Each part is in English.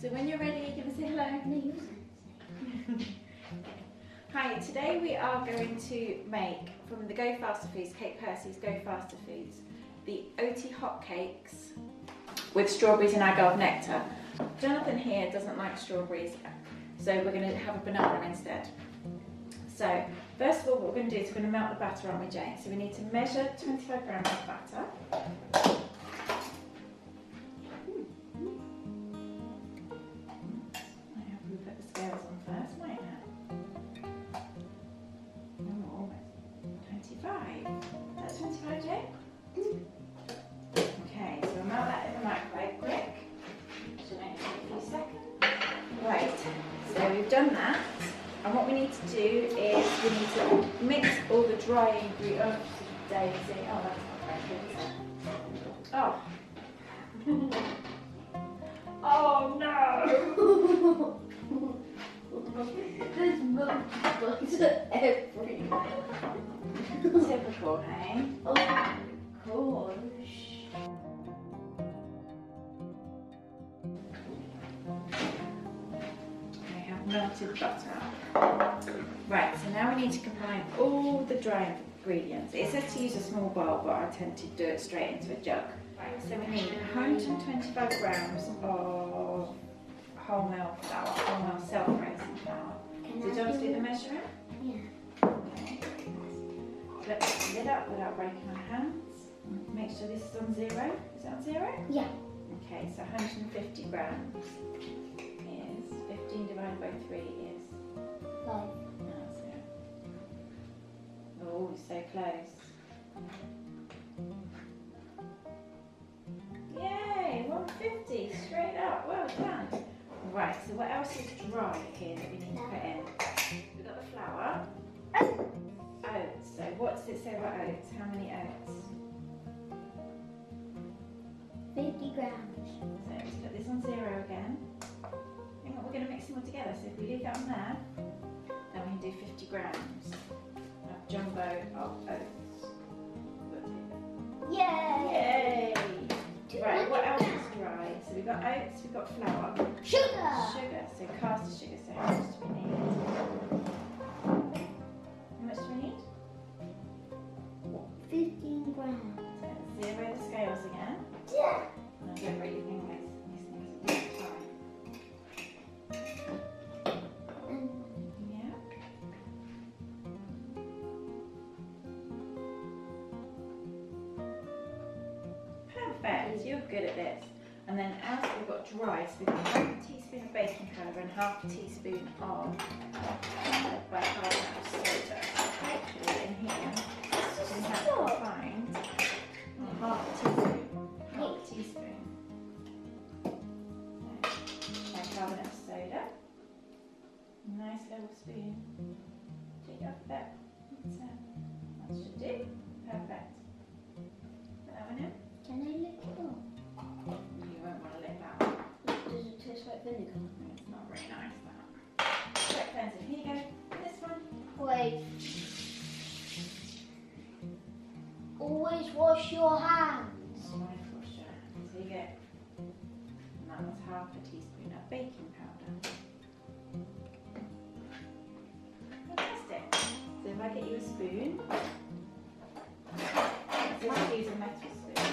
So when you're ready, give us a hello. No, you said. Hi, today we are going to make, from the Go Faster Foods, Kate Percy's Go Faster Foods, the Oaty Hotcakes with strawberries and agave nectar. Jonathan here doesn't like strawberries, so we're going to have a banana instead. So, first of all, what we're going to do is we're going to melt the batter, aren't we, Jane? So we need to measure 25 grams of batter. Okay, so we'll melt that in the microwave quick. Should only take a few seconds. Right, so we've done that. And what we need to do is we need to mix all the dry ingredients. Oh, Daisy. Oh, that's not very good. Oh. Oh no! There's bugs everywhere. Typical, hey? Oh my gosh. We have melted butter. Right, so now we need to combine all the dry ingredients. It says to use a small bowl, but I tend to do it straight into a jug. Right, so we need 125 grams of wholemeal flour, wholemeal self-raising flour. So do you want to do the measuring? Yeah. Okay. Let's put the lid up without breaking our hands. Make sure this is on 0. Is that on 0? Yeah. Okay, so 150 grams is 15 divided by 3 is 5. That's it. Oh, so close. Yay, 150 straight up. Well done. Right, so what else is dry here that we need to put in? We've got the flour. Oats. So what does it say about oats? How many oats? 50 grams. So let's put this on 0 again. And we're going to mix them all together. So if we leave that on there, then we can do 50 grams of jumbo of oats. Yay! Yay! Right, what else is dry? So we've got oats, we've got flour. Sugar! Sugar, so caster sugar. So how much do we need? How much do we need? 15 grams. So 0 the scales again. Yeah. And I don't really think these things are really dry. Yeah. Perfect, you're good at this. And then as we've got dry, so we've got half a teaspoon of baking powder and half a teaspoon of bicarbonate of soda. Actually, in here, we have to find half a teaspoon. Half a teaspoon. So, bicarbonate of soda. Nice little spoon. Take it up a bit. That should do. Perfect. Put that one in. Can I lick it up? You won't want to lick that one. Does it taste like vinegar? It's not very nice, that. Check cleansing. Here you go. This one. Wait. Always wash your hands. Always wash your hands. Here you go. And that was half a teaspoon of baking powder. Fantastic. So if I get you a spoon, just use a metal spoon.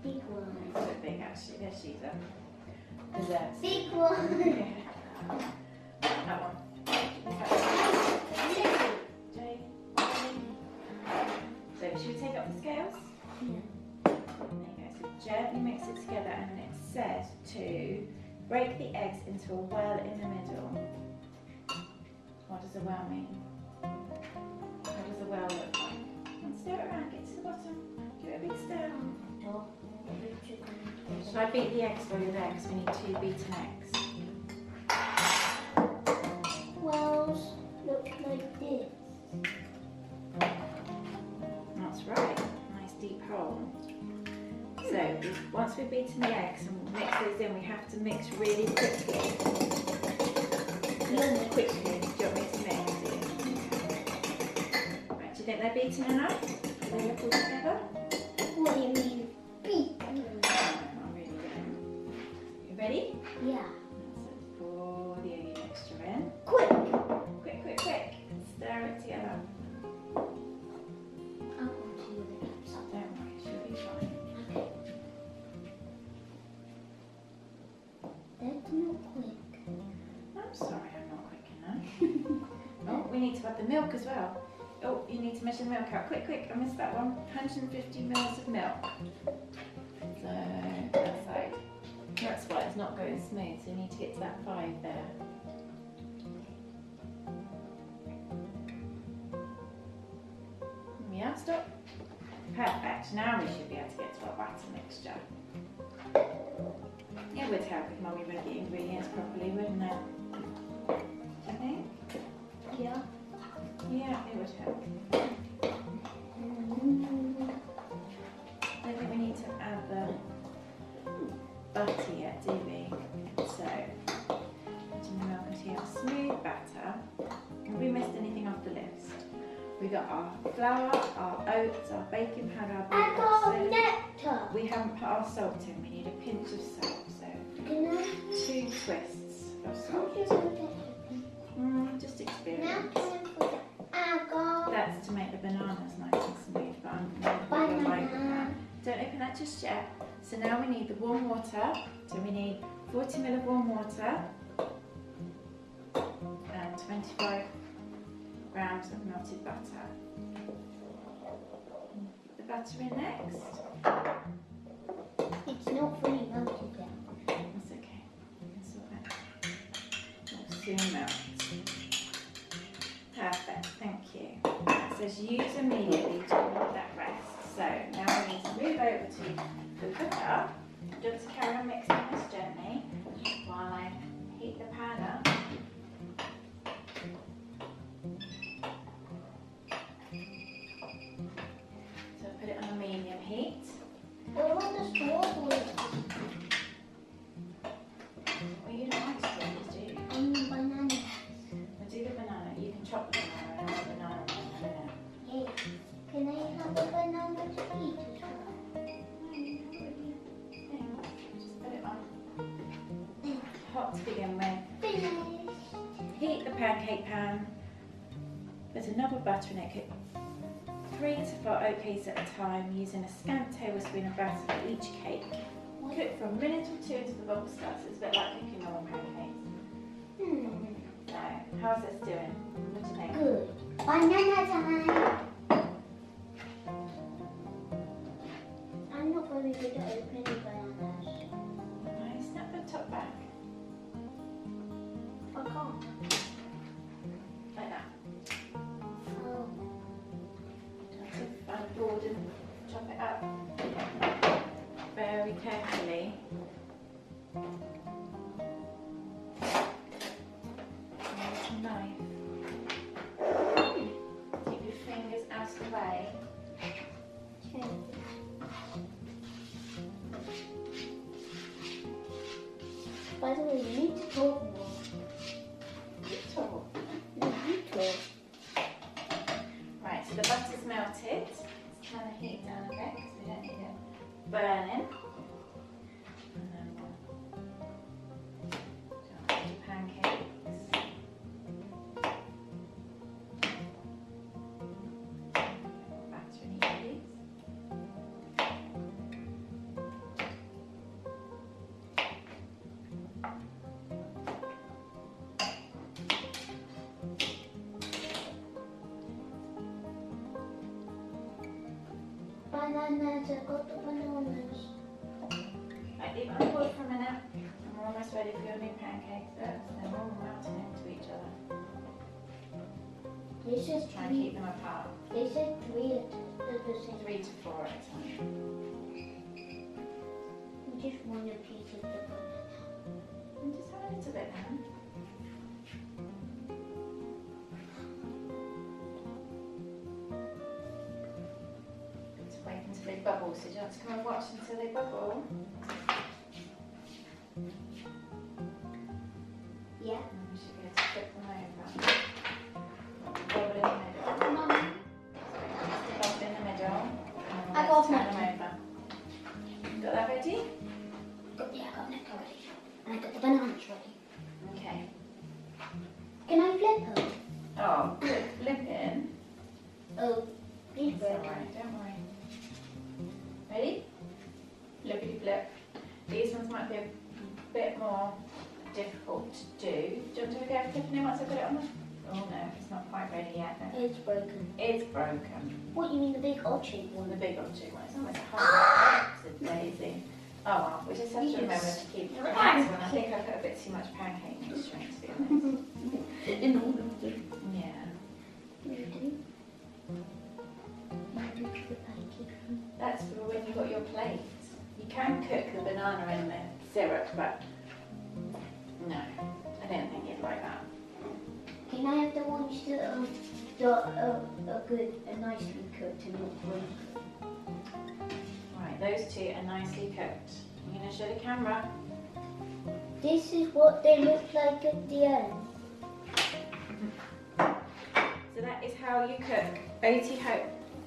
Big one. It's a bit big actually. There she's a dessert. Big one. Yeah. That one. Jay. So should we take up the scales? Yeah. There you go. So gently mix it together, and it says to break the eggs into a well in the middle. What does a well mean? How does a well look like? And stir it around, get to the bottom. Give it a big stir. Should I beat the eggs for you there? Because we need 2 beaten eggs. Wells look like this. That's right. Nice deep hole. So once we've beaten the eggs and mix those in, we have to mix really quickly. Really quickly. Do you want me to mix? Right, do you think they're beaten enough? Do they look all together? What do you mean? Beat. Not really good. You ready? Yeah. need to add the milk as well. Oh, you need to measure the milk out. Quick, quick, I missed that one. 150 mils of milk. So, that side. That's why it's not going smooth, so you need to get to that 5 there. Yeah, stop. Perfect. Now we should be able to get to our batter mixture. It would help if Mummy read the ingredients properly, wouldn't it? Do you think? Yeah. Yeah, it would help. I don't think we need to add the butter yet, do we? So, putting the milk into our smooth batter. Have we missed anything off the list? We got our flour, our oats, our baking powder, our baking Agave soda. nectar. We haven't put our salt in. We need a pinch of salt. So Can I? 2 twists of How salt. do you put it? Just Now experience. can I put the agave? That's to make the bananas nice and smooth, but I'm not like that. Banana. Don't open that just yet. So now we need the warm water. So we need 40 ml of warm water and 25 grams of melted butter. Put the butter in next. It's not fully melted yet. That's okay. We can sort that. It'll soon melt. Perfect. Thank you. It says use immediately to let that rest. So now we need to move over to the cooker. Just carry on mixing this gently while I heat the pan up. So put it on a medium heat. What about the strawberries? Well, you don't like strawberries, do you? And the banana. We'll do the banana. You can chop the banana and have the banana in a minute. Hey, can I have a banana to eat as well? Just put it on hot to begin with. Finished. Heat the pancake pan. Put another butter in it. Cook 3 to 4 oatcakes at a time using a scant tablespoon of batter for each cake. Cook for a minute or 2 until the bubble starts. It's a bit like cooking normal pancakes. So, how's this doing? What do you think? Good. Banana time. I'm not very good at opening bananas. Nice. Snap the top back. I can't. Like that. Oh. Try to find a board and chop it up very carefully. Use a knife. Keep your fingers out of the way. Okay. By the way, you need to talk more. Beautiful. You talk. Right, so the butter's melted. Let's turn the heat down a bit because we don't need it burning. And then we'll do your pancakes. Batter in each of these. Bananas, I got the bananas. Right, leave it on board for a minute. And we're almost ready for your new pancakes. They're all melting into each other. This is Try and keep them apart. This is 3 at the same. 3 to 4 at a time. Just one piece of the banana. And just have a little bit now. Just wait until they bubble. So do you want to come and watch until they bubble? Yeah. And we should be able to flip them over. Bubble in the middle. Mummy, Just bubble in the middle. And I let's got turn them nectar. over. Got that ready? Yeah, I got nectar ready. And I got the bananas ready. Okay. Can I flip them? Oh, good. Flip in. Oh, please It's flip. alright, don't worry. Ready? Flippity flip. These ones might be a bit more difficult to do. Do you want to go flipping in once I put it on the Oh no, it's not quite ready yet then. It's broken. It's broken. What, you mean the big odd shape one? The big or two ones. Oh, it's hard. It's a daisy. Oh well, we just have to Yes. remember to keep the next one. I think I put a bit too much pancake mixture in, to be honest. In all of them. Yeah. You do? You do the pancake. That's for when you've got your plate. You can cook the banana in the syrup, but no, I don't think you'd like that. Can I have the ones that are good and nicely cooked and not broken? Right, those two are nicely cooked. I'm going to show the camera. This is what they look like at the end. So that is how you cook Oaty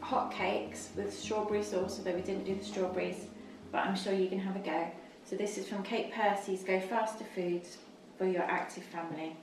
hotcakes with strawberry sauce, although we didn't do the strawberries, but I'm sure you can have a go. So this is from Percy's Go Faster Foods for your active family.